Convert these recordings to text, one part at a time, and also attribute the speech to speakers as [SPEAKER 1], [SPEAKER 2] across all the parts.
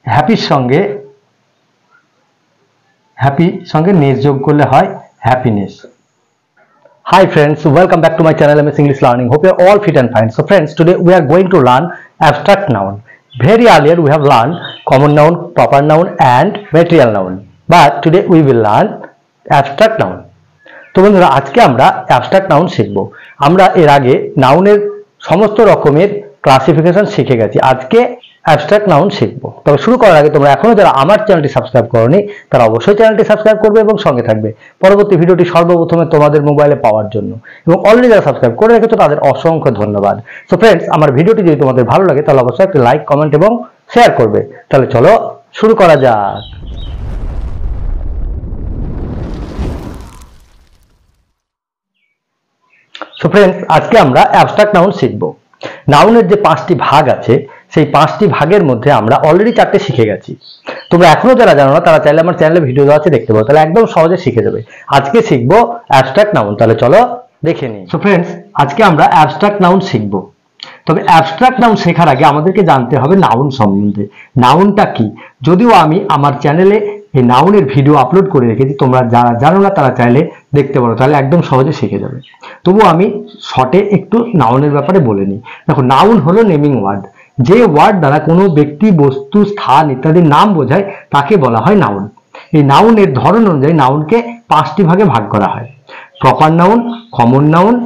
[SPEAKER 1] হ্যাপির সঙ্গে নেস যোগ করলে হয় happiness. Hi friends, welcome back to my channel MS English Learning. Hope you are all fit and fine. So friends, today we are going to learn abstract noun. Very earlier we have learned common noun, proper noun and material noun. But today we will learn abstract noun. তো বন্ধুরা, আজকে আমরা abstract noun শিখব। আমরা এর আগে নাউনের সমস্ত রকমের ক্লাসিফিকেশন শিখে গেছি। আজকে অ্যাবস্ট্রাক্ট নাউন শিখব। তবে শুরু করার আগে তোমরা এখনো যারা আমার চ্যানেলটি সাবস্ক্রাইব করোনি তারা অবশ্যই চ্যানেলটি সাবস্ক্রাইব করবে এবং সঙ্গে থাকবে পরবর্তী ভিডিওটি সর্বপ্রথমে তোমাদের মোবাইলে পাওয়ার জন্য। এবং অলরেডি যারা সাবস্ক্রাইব করে রেখেছো তাদের অসংখ্য ধন্যবাদ। সো ফ্রেন্ডস, আমার ভিডিওটি যদি তোমাদের ভালো লাগে তাহলে অবশ্যই একটা লাইক, কমেন্ট এবং শেয়ার করবে। তাহলে চলো শুরু করা যাক। সো ফ্রেন্ডস, আজকে আমরা অ্যাবস্ট্রাক্ট নাউন শিখব। নাউনের যে 5টি ভাগ আছে সেই 5টি ভাগের মধ্যে আমরা অলরেডি 4টে শিখে গেছি। তোমরা এখনো যারা জানো না তারা চাইলে আমার চ্যানেলে ভিডিও দেওয়া আছে, দেখতে পাবো, তাহলে একদম সহজে শিখে যাবে। আজকে শিখব অ্যাবস্ট্রাক্ট নাউন। তাহলে চলো দেখে নিই। সো ফ্রেন্ডস, আজকে আমরা অ্যাবস্ট্রাক্ট নাউন শিখব। তবে অ্যাবস্ট্রাক্ট নাউন শেখার আগে আমাদেরকে জানতে হবে নাউন সম্বন্ধে। নাউনটা কি? যদিও আমি আমার চ্যানেলে এই নাউনের ভিডিও আপলোড করে রেখেছি, তোমরা যারা জানো না তারা চাইলে দেখতে পারো, তাহলে একদম সহজে শিখে যাবে। তবু আমি শর্টে একটু নাউনের ব্যাপারে বলে নিই। দেখো, নাউন হলো নেমিং ওয়ার্ড। যে ওয়ার্ড দ্বারা কোনো ব্যক্তি, বস্তু, স্থান ইত্যাদির নাম বোঝায় তাকে বলা হয় নাউন। এই নাউনের ধরন অনুযায়ী নাউনকে 5টি ভাগে ভাগ করা হয়: proper noun, common noun,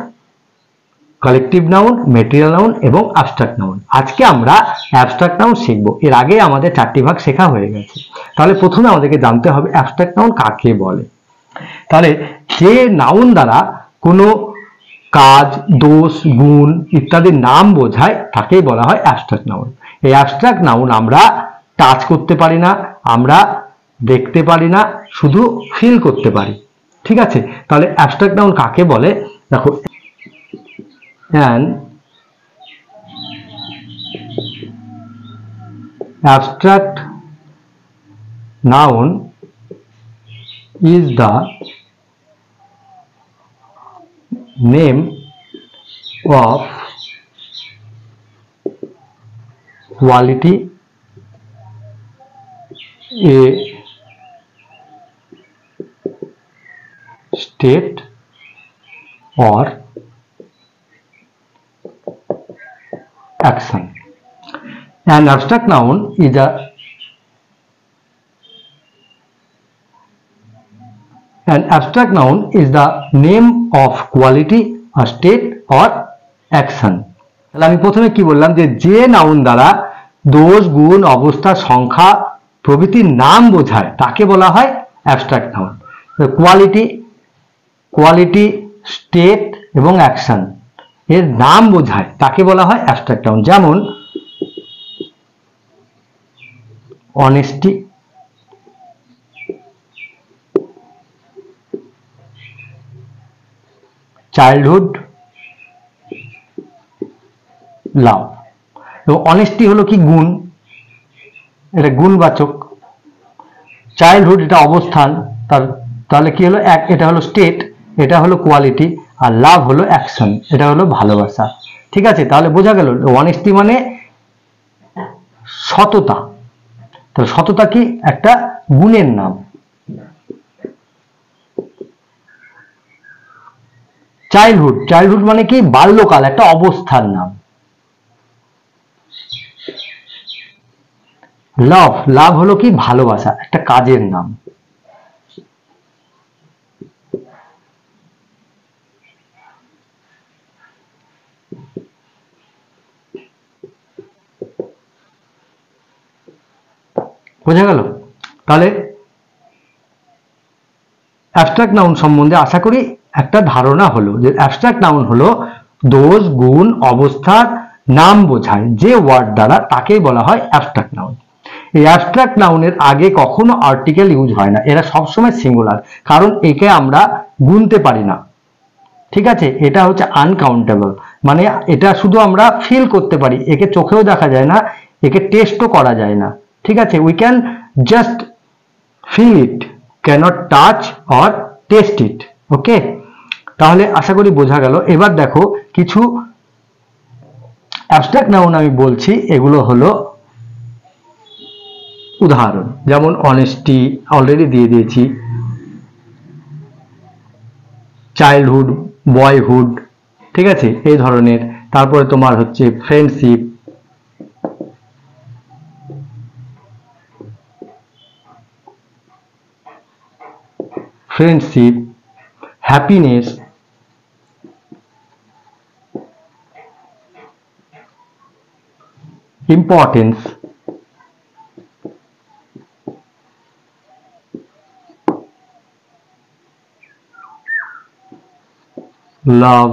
[SPEAKER 1] collective noun, material noun এবং অ্যাবস্ট্রাক্ট নাউন। আজকে আমরা অ্যাবস্ট্রাক্ট নাউন শিখব। এর আগে আমাদের 4টি ভাগ শেখা হয়ে গেছে। তাহলে প্রথমে আমাদেরকে জানতে হবে অ্যাবস্ট্রাক্ট নাউন কাকে বলে। তাহলে যে নাউন দ্বারা কোনো কাজ, দোষ, গুণ ইত্যাদির নাম বোঝায় তাকেই বলা হয় অ্যাবস্ট্রাক্ট নাউন। এই অ্যাবস্ট্রাক্ট নাউন আমরা টাচ করতে পারি না, আমরা দেখতে পারি না, শুধু ফিল করতে পারি। ঠিক আছে? তাহলে অ্যাবস্ট্রাক্ট নাউন কাকে বলে? দেখো, an abstract noun is the name of quality, a state or action. An abstract noun is the name of quality, a state or action. তাহলে আমি প্রথমে কি বললাম, যে নাউন দ্বারা দোষ, গুণ, অবস্থা, সংখ্যা প্রভৃতির নাম বোঝায় তাকে বলা হয় অ্যাবস্ট্রাক্ট নাউন। কোয়ালিটি, স্টেট এবং অ্যাকশন এর নাম বোঝায় তাকে বলা হয় অ্যাবস্ট্রাক্ট নাউন। যেমন অনেস্টি, চাইল্ডহুড, লাভ। তো অনেস্টি হলো কি? গুণ, এটা গুণবাচক। চাইল্ডহুড এটা অবস্থান, তাহলে কি হলো? এটা হলো স্টেট, এটা হলো কোয়ালিটি, আর লাভ হলো অ্যাকশন, এটা হলো ভালোবাসা। ঠিক আছে? তাহলে বোঝা গেল অনেস্টি মানে সততা। তো সততা কি? একটা গুণের নাম। চাইল্ডহুড মানে কি? বাল্যকাল, একটা অবস্থার নাম। লাভ হলো কি? ভালোবাসা, একটা কাজের নাম। বোঝা গেল? তাহলে অ্যাবস্ট্রাক্ট নাউন সম্বন্ধে আশা করি একটা ধারণা হলো যে অ্যাবস্ট্রাক্ট নাউন হলো দোষ, গুণ, অবস্থার নাম বোঝায় যে ওয়ার্ড দ্বারা তাকেই বলা হয় অ্যাবস্ট্রাক্ট নাউন। এই অ্যাবস্ট্রাক্ট নাউনের আগে কখনো আর্টিকেল ইউজ হয় না, এরা সবসময় সিঙ্গুলার, কারণ একে আমরা গুনতে পারি না। ঠিক আছে? এটা হচ্ছে আনকাউন্টেবল, মানে এটা শুধু আমরা ফিল করতে পারি, একে চোখেও দেখা যায় না, একে টেস্টও করা যায় না। ঠিক আছে? We can just feel it, can't touch or taste it. Okay? তাহলে আশা করি বোঝা গেল। এবার দেখো কিছু অ্যাবস্ট্রাক্ট নাউন আমি বলছি, এগুলো হলো উদাহরণ যেমন অনেস্টি অলরেডি দিয়ে দিয়েছি, চাইল্ডহুড, বয়হুড, ঠিক আছে, এই ধরনের। তারপরে তোমার হচ্ছে ফ্রেন্ডশিপ, হ্যাপিনেস, ইম্পর্টেন্স, লাভ,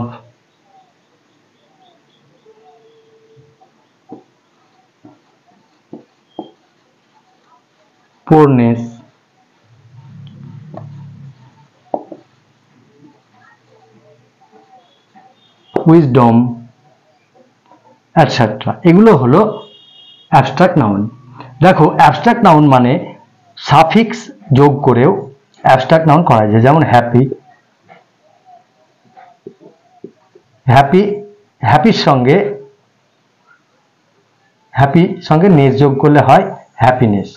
[SPEAKER 1] poorness, wisdom, etc. এগুলো হলো অ্যাবস্ট্রাক্ট নাউন। দেখো অ্যাবস্ট্রাক্ট নাউন মানে সাফিক্স যোগ করেও অ্যাবস্ট্রাক্ট নাউন করা যায়। যেমন হ্যাপি, হ্যাপির সঙ্গে নেস যোগ করলে হয় হ্যাপিনেস,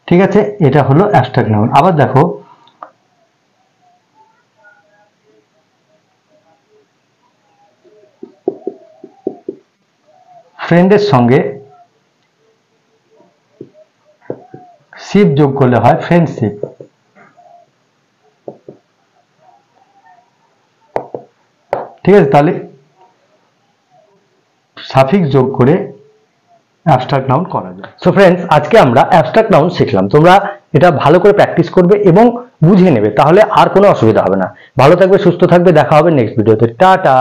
[SPEAKER 1] ঠিক আছে, এটা হলো অ্যাবস্ট্রাক্ট নাউন। আবার দেখো ফ্রেন্ডের সঙ্গে শিপ যোগ করলে হয় ফ্রেন্ডশিপ, ঠিক আছে। তাহলে সাফিক্স যোগ করে অ্যাবস্ট্রাক্ট নাউন করা যায়। সো ফ্রেন্ডস, আজকে আমরা অ্যাবস্ট্রাক্ট নাউন শিখলাম। তোমরা এটা ভালো করে প্র্যাকটিস করবে এবং বুঝে নেবে, তাহলে আর কোনো অসুবিধা হবে না। ভালো থাকবে, সুস্থ থাকবে, দেখা হবে নেক্সট ভিডিওতে। টাটা।